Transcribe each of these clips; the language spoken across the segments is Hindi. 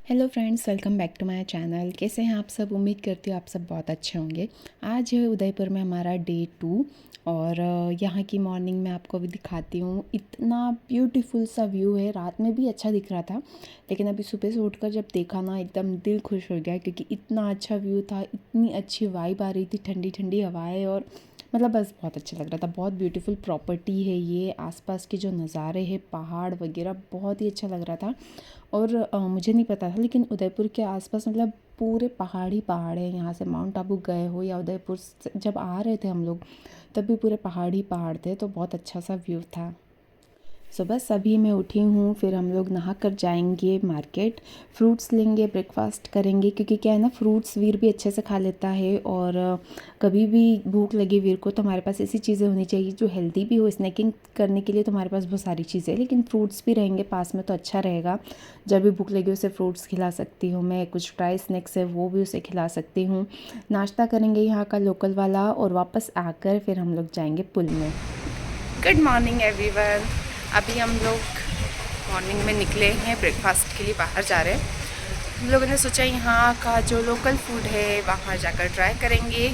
Hello friends, welcome back to my channel. कैसे हैं आप सब? उम्मीद करती हूँ आप सब बहुत अच्छे होंगे। आज है उदयपुर में हमारा डे 2 और यहाँ की मॉर्निंग में आपको अभी दिखाती हूँ। इतना ब्यूटीफुल सा व्यू है। रात में भी अच्छा दिख रहा था, लेकिन अभी सुबह से उठकर जब देखा ना, एकदम दिल खुश हो गया क्योंकि इतना अच्छा व्यू था, इतनी अच्छी वाइब आ रही थी, ठंडी ठंडी हवाएं और मतलब बस बहुत अच्छा लग रहा था। बहुत ब्यूटीफुल प्रॉपर्टी है ये। आसपास के जो नज़ारे हैं, पहाड़ वगैरह, बहुत ही अच्छा लग रहा था। और मुझे नहीं पता था, लेकिन उदयपुर के आसपास मतलब पूरे पहाड़ ही पहाड़ है। यहाँ से माउंट आबू गए हो या उदयपुर जब आ रहे थे हम लोग, तब भी पूरे पहाड़ ही पहाड़ थे, तो बहुत अच्छा सा व्यू था। सुबह सभी मैं उठी हूँ, फिर हम लोग नहा कर जाएंगे मार्केट, फ्रूट्स लेंगे, ब्रेकफास्ट करेंगे क्योंकि क्या है ना, फ्रूट्स वीर भी अच्छे से खा लेता है और कभी भी भूख लगे वीर को तो हमारे पास ऐसी चीज़ें होनी चाहिए जो हेल्दी भी हो। स्नैकिंग करने के लिए तो हमारे पास बहुत सारी चीज़ें हैं, लेकिन फ्रूट्स भी रहेंगे पास में तो अच्छा रहेगा। जब भी भूख लगे उसे फ्रूट्स खिला सकती हूँ मैं, कुछ ड्राई स्नैक्स है वो भी उसे खिला सकती हूँ। नाश्ता करेंगे यहाँ का लोकल वाला और वापस आकर फिर हम लोग जाएंगे पुल में। Good morning everyone. अभी हम लोग मॉर्निंग में निकले हैं, ब्रेकफास्ट के लिए बाहर जा रहे हैं। हम लोगों ने सोचा यहाँ का जो लोकल फूड है वहाँ जाकर ट्राई करेंगे।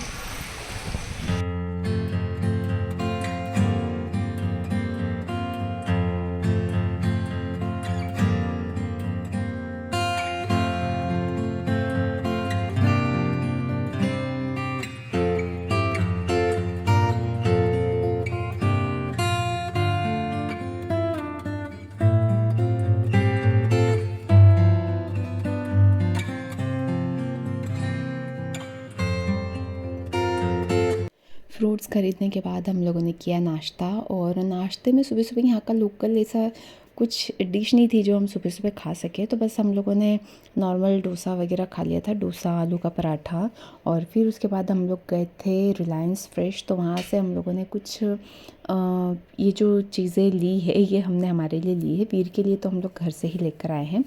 फ्रूट्स ख़रीदने के बाद हम लोगों ने किया नाश्ता, और नाश्ते में सुबह सुबह यहाँ का लोकल ऐसा कुछ डिश नहीं थी जो हम सुबह सुबह खा सके, तो बस हम लोगों ने नॉर्मल डोसा वगैरह खा लिया था, डोसा, आलू का पराठा। और फिर उसके बाद हम लोग गए थे रिलायंस फ्रेश, तो वहाँ से हम लोगों ने कुछ ये जो चीज़ें ली है ये हमने हमारे लिए ली है। वीर के लिए तो हम लोग घर से ही लेकर आए हैं।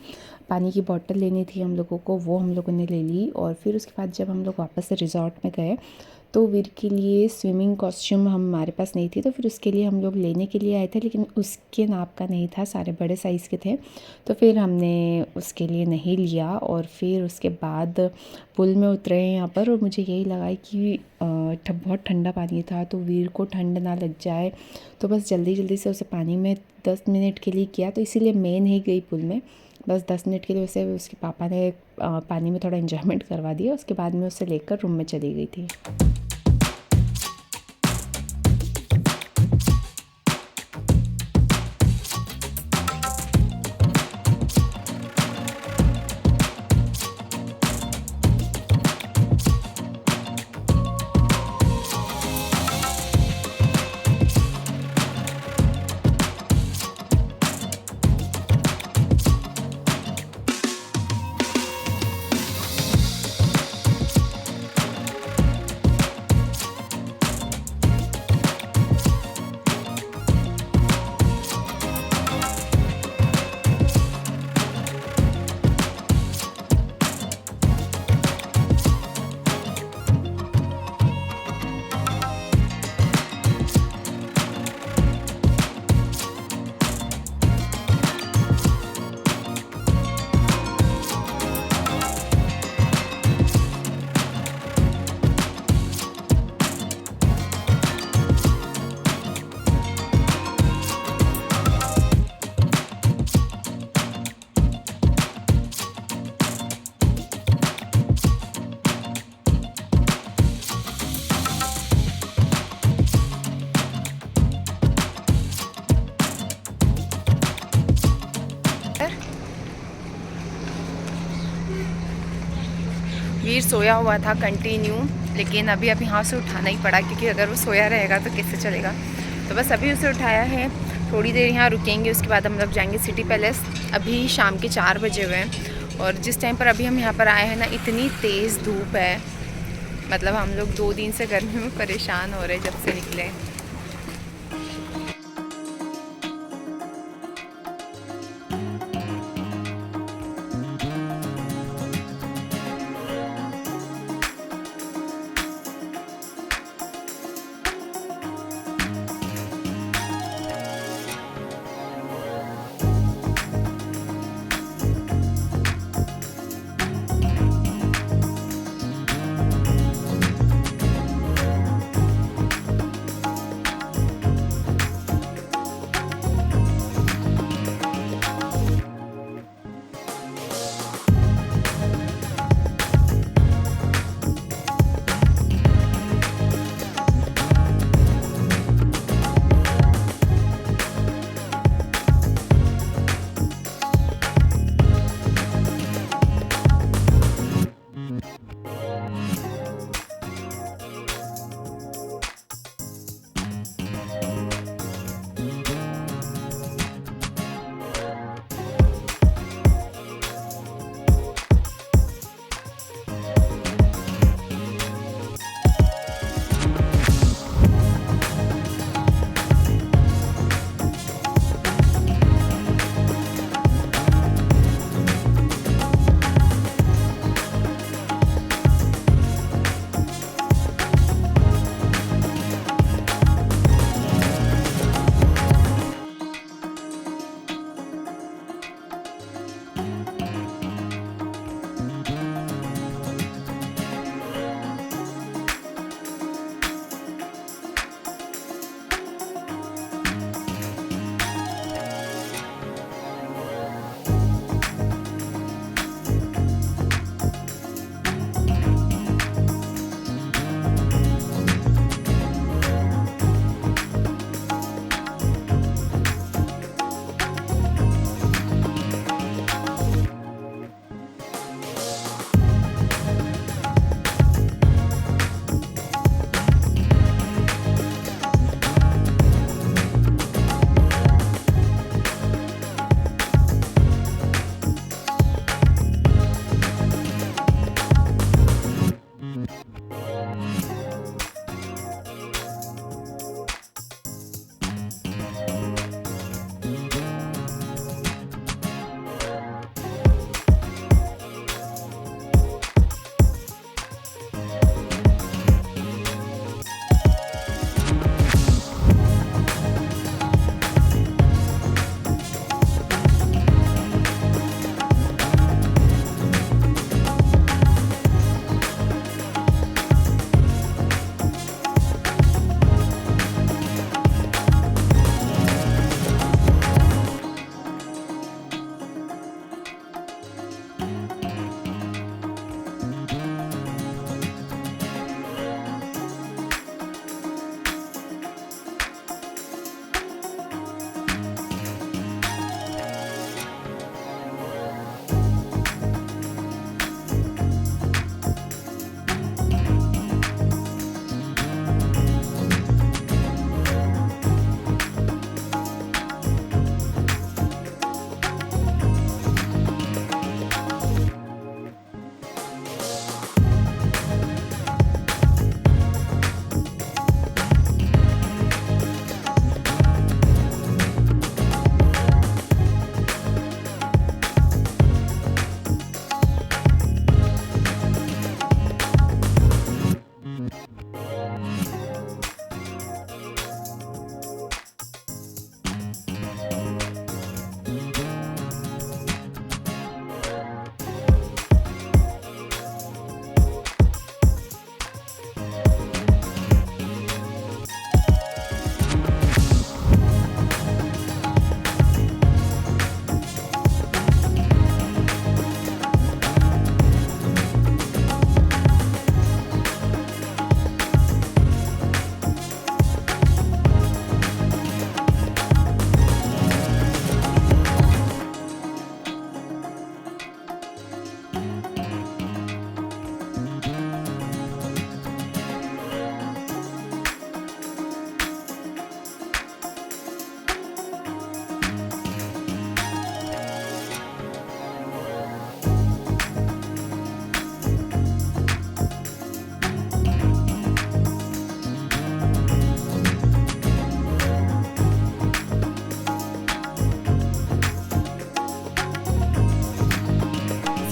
पानी की बोतल लेनी थी हम लोगों को, वो हम लोगों ने ले ली। और फिर उसके बाद जब हम लोग वापस से रिज़ॉर्ट में गए तो वीर के लिए स्विमिंग कॉस्ट्यूम हमारे पास नहीं थी, तो फिर उसके लिए हम लोग लेने के लिए आए थे, लेकिन उसके नाप का नहीं था, सारे बड़े साइज़ के थे, तो फिर हमने उसके लिए नहीं लिया। और फिर उसके बाद पुल में उतरे हैं यहाँ पर, और मुझे यही लगा कि बहुत ठंडा पानी था तो वीर को ठंड ना लग जाए, तो बस जल्दी जल्दी से उसे पानी में 10 मिनट के लिए किया, तो इसीलिए मैं नहीं गई पुल में। बस 10 मिनट के लिए उसे उसके पापा ने पानी में थोड़ा एंजॉयमेंट करवा दिया। उसके बाद में उसे लेकर रूम में चली गई थी। वीर सोया हुआ था कंटिन्यू, लेकिन अभी अब यहाँ से उठाना ही पड़ा क्योंकि अगर वो सोया रहेगा तो कैसे चलेगा। तो बस अभी उसे उठाया है, थोड़ी देर यहाँ रुकेंगे, उसके बाद हम लोग जाएंगे सिटी पैलेस। अभी शाम के 4 बजे हुए हैं, और जिस टाइम पर अभी हम यहाँ पर आए हैं ना, इतनी तेज़ धूप है, मतलब हम लोग 2 दिन से गर्मी में परेशान हो रहे हैं जब से निकले।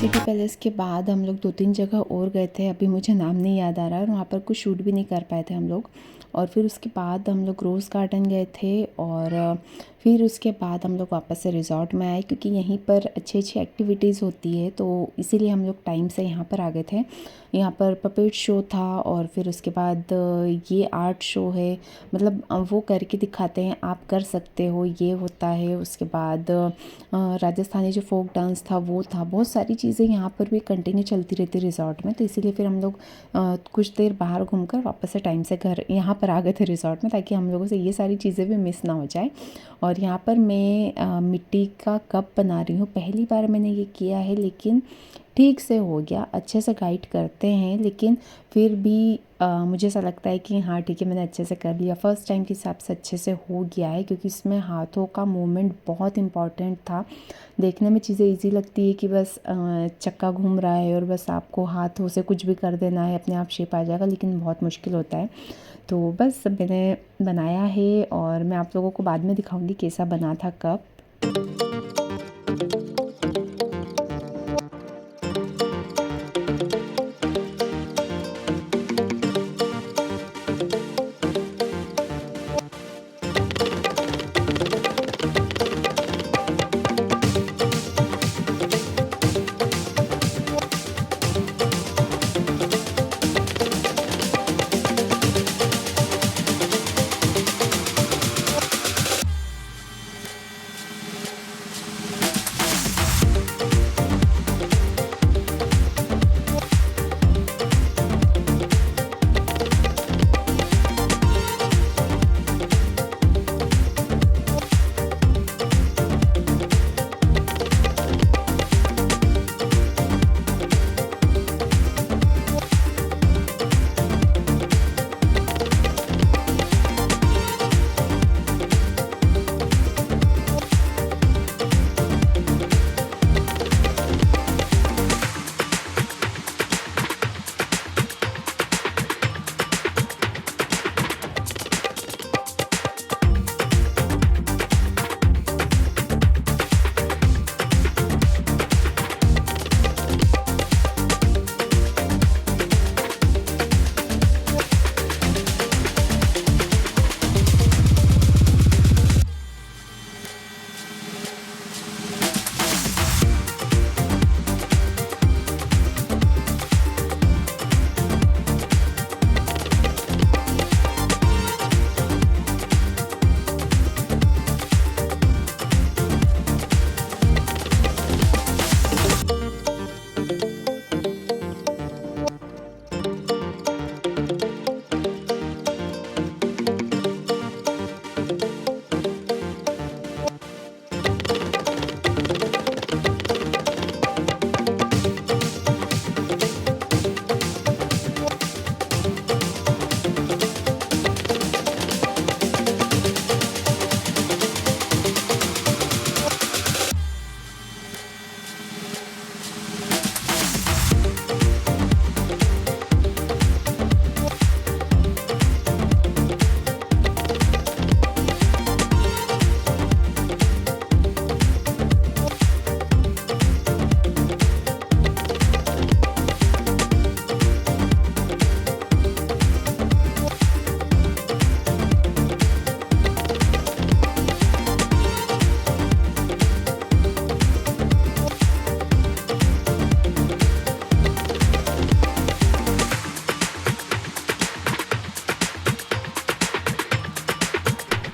सिटी पैलेस के बाद हम लोग 2-3 जगह और गए थे, अभी मुझे नाम नहीं याद आ रहा है, और वहाँ पर कुछ शूट भी नहीं कर पाए थे हम लोग। और फिर उसके बाद हम लोग रोज़ गार्डन गए थे, और फिर उसके बाद हम लोग वापस से रिज़ॉर्ट में आए, क्योंकि यहीं पर अच्छी अच्छी एक्टिविटीज़ होती है, तो इसीलिए हम लोग टाइम से यहाँ पर आ गए थे। यहाँ पर पपेट शो था, और फिर उसके बाद ये आर्ट शो है, मतलब वो करके दिखाते हैं, आप कर सकते हो, ये होता है। उसके बाद राजस्थानी जो फ़ोक डांस था वो था, बहुत सारी चीज़ें यहाँ पर भी कंटिन्यू चलती रहती रिज़ॉर्ट में। तो इसीलिए फिर हम लोग कुछ देर बाहर घूमकर वापस से टाइम से घर यहाँ पर आ गए थे रिज़ॉर्ट में, ताकि हम लोगों से ये सारी चीज़ें भी मिस ना हो जाए। और यहाँ पर मैं मिट्टी का कप बना रही हूँ, पहली बार मैंने ये किया है, लेकिन ठीक से हो गया, अच्छे से गाइड करते हैं, लेकिन फिर भी मुझे ऐसा लगता है कि हाँ ठीक है, मैंने अच्छे से कर लिया, फ़र्स्ट टाइम के हिसाब से अच्छे से हो गया है, क्योंकि इसमें हाथों का मूवमेंट बहुत इम्पॉर्टेंट था। देखने में चीज़ें इजी लगती है कि बस चक्का घूम रहा है और बस आपको हाथों से कुछ भी कर देना है, अपने आप शेप आ जाएगा, लेकिन बहुत मुश्किल होता है। तो बस मैंने बनाया है, और मैं आप लोगों को बाद में दिखाऊंगी कैसा बना था कप।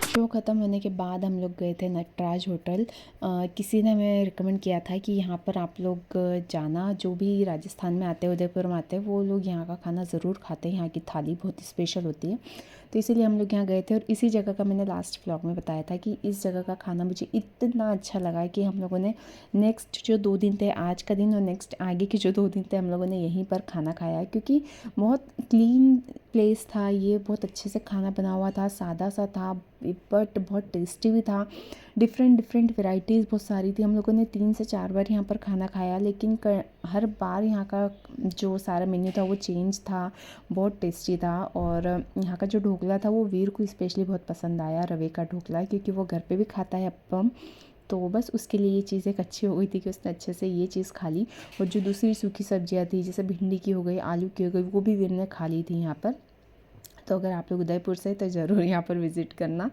शो ख़त्म होने के बाद हम लोग गए थे नटराज होटल। किसी ने हमें रिकमेंड किया था कि यहाँ पर आप लोग जाना, जो भी राजस्थान में आते हैं, उदयपुर में आते हैं, वो लोग यहाँ का खाना ज़रूर खाते हैं, यहाँ की थाली बहुत स्पेशल होती है। तो इसीलिए हम लोग यहाँ गए थे, और इसी जगह का मैंने लास्ट व्लॉग में बताया था कि इस जगह का खाना मुझे इतना अच्छा लगा कि हम लोगों ने नेक्स्ट जो 2 दिन थे, आज का दिन और नेक्स्ट आगे के जो 2 दिन थे, हम लोगों ने यहीं पर खाना खाया, क्योंकि बहुत क्लीन प्लेस था ये, बहुत अच्छे से खाना बना हुआ था, सादा सा था, बट बहुत टेस्टी भी था। डिफरेंट वैरायटीज़ बहुत सारी थी। हम लोगों ने 3 से 4 बार यहाँ पर खाना खाया, लेकिन हर बार यहाँ का जो सारा मेन्यू था वो चेंज था, बहुत टेस्टी था। और यहाँ का जो ढोकला था वो वीर को स्पेशली बहुत पसंद आया, रवे का ढोकला, क्योंकि वो घर पे भी खाता है अप्पम। तो बस उसके लिए ये चीज़ एक अच्छी हो गई थी कि उसने अच्छे से ये चीज़ खा ली। और जो दूसरी सूखी सब्जियाँ थी जैसे भिंडी की हो गई, आलू की हो गई, वो भी वीर ने खा ली थी यहाँ पर। तो अगर आप लोग उदयपुर से तो ज़रूर यहाँ पर विज़िट करना।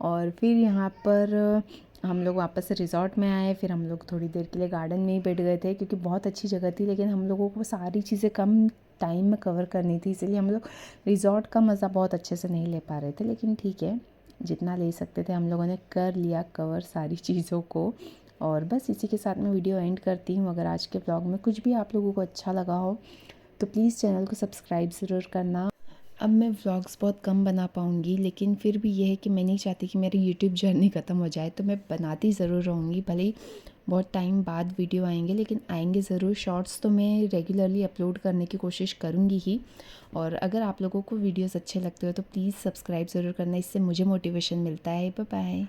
और फिर यहाँ पर हम लोग वापस से रिज़ॉर्ट में आए। फिर हम लोग थोड़ी देर के लिए गार्डन में ही बैठ गए थे क्योंकि बहुत अच्छी जगह थी, लेकिन हम लोगों को सारी चीज़ें कम टाइम में कवर करनी थी, इसलिए हम लोग रिज़ॉर्ट का मज़ा बहुत अच्छे से नहीं ले पा रहे थे। लेकिन ठीक है, जितना ले सकते थे हम लोगों ने कर लिया कवर सारी चीज़ों को। और बस इसी के साथ मैं वीडियो एंड करती हूँ। अगर आज के व्लॉग में कुछ भी आप लोगों को अच्छा लगा हो तो प्लीज़ चैनल को सब्सक्राइब ज़रूर करना। अब मैं व्लॉग्स बहुत कम बना पाऊँगी, लेकिन फिर भी ये है कि मैं नहीं चाहती कि मेरी यूट्यूब जर्नी ख़त्म हो जाए, तो मैं बनाती ज़रूर रहूँगी। भले ही बहुत टाइम बाद वीडियो आएंगे, लेकिन आएंगे ज़रूर। शॉर्ट्स तो मैं रेगुलरली अपलोड करने की कोशिश करूँगी ही। और अगर आप लोगों को वीडियोस अच्छे लगते हो तो प्लीज़ सब्सक्राइब ज़रूर करना, इससे मुझे मोटिवेशन मिलता है। Bye bye.